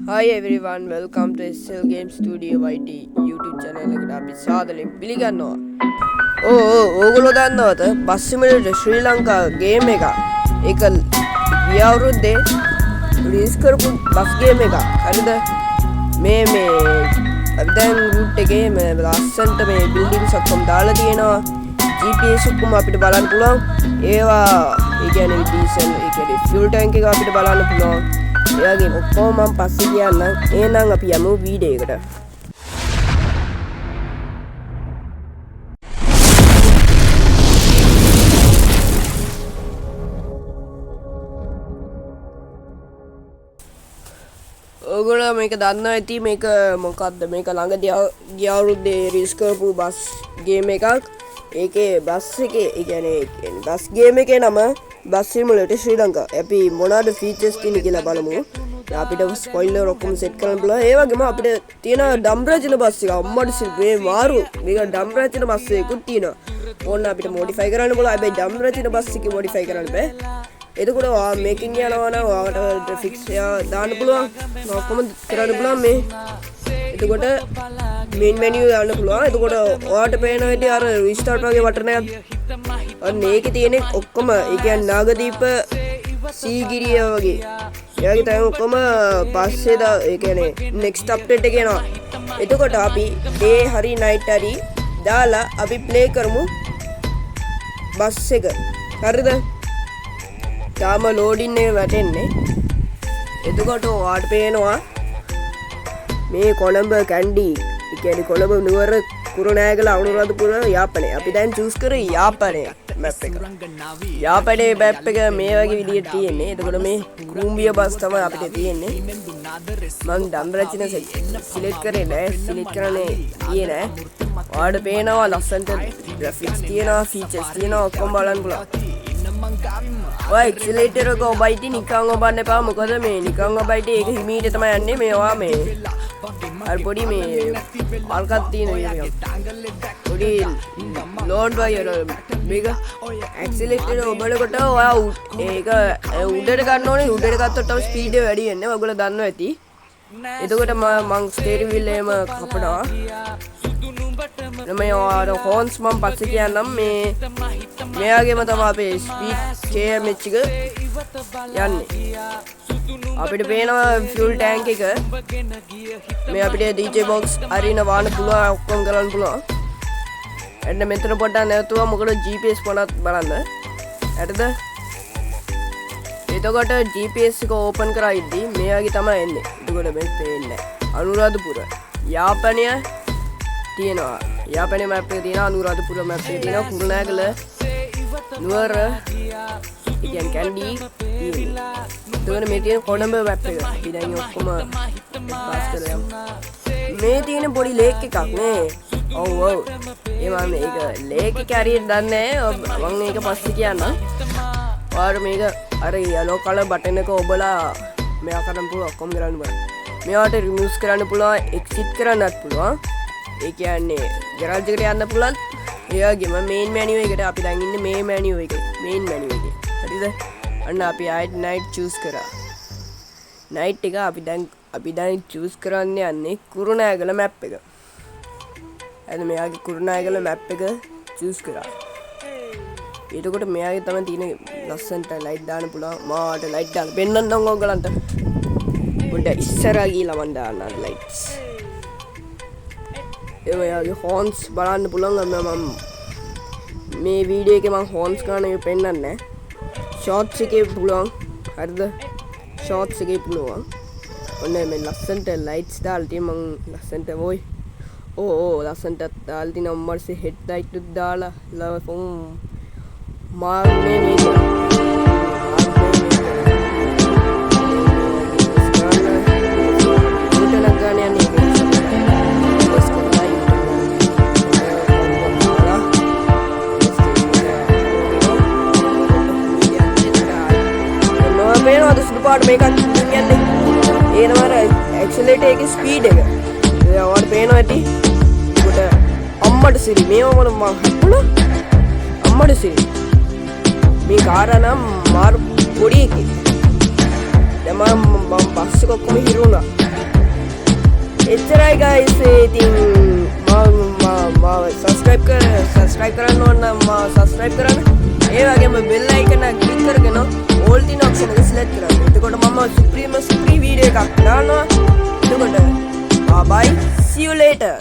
Hi everyone, welcome to SL Game Studio YT YouTube channel එකට අපි සාදරයෙන් පිළිගන්නවා. ඕගොල්ලෝ දන්නවද? බස් සිමුලේටර් ශ්‍රී ලංකා ගේම් එක. ඒක ගිය අවුරුද්දේ රිලීස් කරපු බස් ගේම් එකක්. හරිද? මේ අපි දැන් රූට් එකේ මේ ලස්සන්ට මේ බිල්ඩින්ග්ස් ඔක්කොම දාලා තියෙනවා. GPS ඔක්කොම අපිට බලන්න පුළුවන්. ඒවා ඒ කියන්නේ ඩීසල් ඒ කියන්නේ ෆියුල් ටැංක් එක අපිට බලන්න පුළුවන්. එයාගේ ඔක්කොම මම පස්සේ කියන්නම්. එහෙනම් අපි යමු වීඩියෝ එකට. ඔයගොල්ලෝ මේක දන්නවා ඇති මේක මොකක්ද මේක ළඟදී ගිය අවුරුද්දේ රිලීස් කරපු බස් ගේම් එකක්. ඒකේ බස් එකේ ඒ කියන්නේ බස් ගේම් එකේ නම බස් සිමුලේටර් ශ්‍රී ලංකා. අපි මොනවාද ෆීචර්ස් තියෙන කියලා බලමු. අපිට ස්පොයිලර් ඔක්කොම සෙට් කරන්න පුළුවන්. ඒ වගේම අපිට තියෙන ඩම්රජන බස් එක අම්මඩ මේ මාරු මේක ඩම්රජන බස් එකකුත් තියෙනවා. ඕන්න අපිට මොඩිෆයි කරන්න පුළුවන්. හැබැයි ඩම්රජන බස් එක මොඩිෆයි කරන්න බෑ. එතකොට මේකින් යනවා නම් ඔයාලට ග්‍රැෆික්ස් දාන්න පුළුවන්. ඔක්කොම කරන්න පුළුවන් මේ. එතකොට මේන් මෙනියු දාන්න පුළුවන්. එතකොට ඔයාලට පේන විදිහ අර රීස්ටාර්ට් වගේ බටනයක් අන්න ඒකේ තියෙන්නේ ඔක්කොම ඒ කියන්නේ නාගදීප සීගිරිය වගේ. එයාගේ තමයි ඔක්කොම පස්සේ ඒ කියන්නේ නෙක්ස්ට් අප්ඩේට් එක එනවා. එතකොට අපි day හරි night හරි දාලා අපි ප්ලේ කරමු බස් එක. හරිද? තාම ලෝඩින් එක වැටෙන්නේ. එතකොට ඔයාලට පේනවා මේ කොළඹ කැන්ඩි ඒ කියන්නේ කොළඹ නුවර කුරුණෑගල අනුරාධපුර යාපනය. අපි දැන් චූස් කරේ යාපනය මැප් එක. යාපනයේ මැප් එක මේ වගේ විදිහට තියෙන්නේ. එතකොට මේ කුඹිය බස් තමයි අපිට තියෙන්නේ. මම ඩම්රචින සිලෙක්ට් කරේ නෑ. සිලෙක්ට් කරන්නේ ගියේ නෑ. ඔයාලට පේනවා ලස්සනට ග්‍රැෆික්ස් තියෙනවා, ෆීචර්ස් තියෙනවා ඔක්කොම බලන්න පුළුවන්. ඔය එක්සලේටර් එක ඔබයිටි නිකන් ඔබන්න එපා. මොකද මේ නිකන් ඔබයිටි ඒක හිමීට තමයි යන්නේ. මේවා මේ අර පොඩි මේ අල්කත් තියෙන මේක පොඩි ලෝඩ් වගේ මේක ඇක්සලේටර් ඔබනකොට ඔයා ඒක උඩට ගන්න ඕනේ. උඩට ගත්තොත් තමයි ස්පීඩ් එක වැඩි වෙන්නේ. ඔයගොල්ලෝ දන්නවා ඇති. එතකොට මම ස්ටියරින් වීල් එකම කපනවා. මේ හෝන්ස් මම පස්සේ කියන්නම්. මෙයාගේම තමයි අපේ ස්පීඩ් KMH එක යන්නේ. අපිට පේනවා ෆියුල් ටැංක් එක. මේ අපිට DJ box අරින වාහන පුළුවන් ඔක්කොම කරන්න පුළුවන්. එන්න මෙතන පොඩ්ඩක් නැවතුවා. මොකද GPS පොනත් බලන්න. හරිද? එතකොට GPS එක ඕපන් කරා ඉද්දි මෙයාගේ තමයි එන්නේ. එතකොට මේ පේන්නේ අනුරාධපුර යාපනය තියෙනවා. යාපනයේ මැප් එක තියෙනවා. අනුරාධපුර මැප් එක තියෙනවා. කුරුණෑගල නුවර කියන්නේ කැන්ඩි තියෙනවා. එතකොට මේ තියෙන කොළඹ මැප් එක. අපි දැන් ඔක්කොම පාස් කරලා මේ තියෙන පොඩි ලේක් එකක් නේ. ඔව් ඒ මම මේක ලේක් එක හරියට දන්නේ නැහැ. මම මේක පස්සේ කියන්නම්. ඔයාලා මේක අර yellow color button එක ඔබලා මෙයා කරන්න පුළුවන් ඔක්කොම කරන්න බෑ. මෙයාට රිමූව් කරන්න පුළුවන්, එක්සිට් කරන්නත් පුළුවන්. ඒ කියන්නේ ගරාජ් එකට යන්න පුළුවන්. ඒ වගේම මේන් මෙනියු එකට අපි දැන් ඉන්නේ මේ මෙනියු එකේ. මේන් මෙනියු එකේ. හරිද? අන්න අපි ආයෙත් නයිට් චූස් කරා. නයිට් එක අපි දැන් චූස් කරන්න යන්නේ කුරුණෑගල මැප් එක. එතන මෙයාගේ කුරුණෑගල මැප් එක චූස් කරා. එතකොට මෙයාගේ තමයි තියෙන ලස්සන්ට ලයිට් දාන්න පුළුවන්. මාට ලයිට් දාන්න පෙන්නන්නම් ඔයගලන්ට. පොඩ්ඩක් ඉස්සරහා ගිහලා මම දාන්න ලයිට්ස්. ඒ වගේ හෝන්ස් බලන්න පුළුවන්. මම මේ වීඩියෝ එකේ මම හෝන්ස් ගන්න එක පෙන්නන්නේ නැහැ. ෂෝට්ස් එකේ පුළුවන්. හරිද? ෂෝට්ස් එකේ පුළුවන්. ඔන්න මේ ලස්සන්ට ලයිට්ස් දාලා තියෙන මම ලස්සන්ට වොයි. ඕ ලස්සන්ට දාලා තියෙන ඔම්මර්සේ හෙඩ් ලයිට් උත් දාලා මාර්නේ මේක පාට මේකක් කියන්නේ ඒ තමයි ඇක්සලරේටර් එකේ ස්පීඩ් එක. ඔයාලට පේනවා ඇති. ඒකට අම්මඩ සිරි මේව මොන මං හපුණා. අම්මඩ සිරි මේ කාර් නම් මාරු පොඩි එකේ. දැන් මම බස් එක ඔක්කොම හිර වුණා. එච්චරයි guys. ඉතින් මම subscribe කරන්න ඕන නම් subscribe කරන්න. ඒ වගේම bell icon එක click කරගෙන all tin option එක select කරන්න. එතකොට මම supreme video එකක් දානවා. එතකොට bye, see you later.